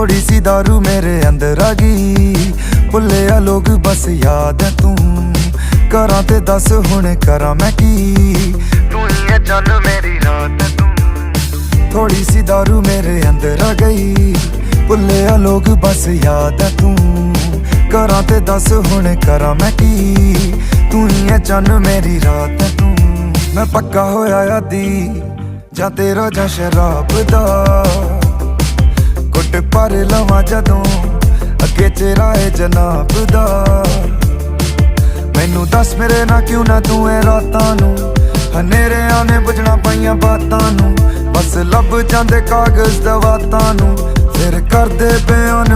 थोड़ी सी दारू मेरे अंदर आ गई, भुले आ लोग बस याद है तू। करा ते दस हुण करा मैं की, तू ही है चन मेरी रात है तू। थोड़ी सी दारू मेरे अंदर आ गई, भुले आ लोग बस याद है तू। करा ते दस हुण करा मैं की, तू ही है चन मेरी रात है तू। मैं पक्का होया आदी जां तेरा जां शराब दा, घुट भर लवां जदों अगे चेहरा है जनाब दा। मैनू दस मेरे ना क्यों ना तू है रातां नू, हनेरे आने बुझना पाइयां बातां नू। बस लब जांदे कागज दवातां नू, फिर कर दे बयान।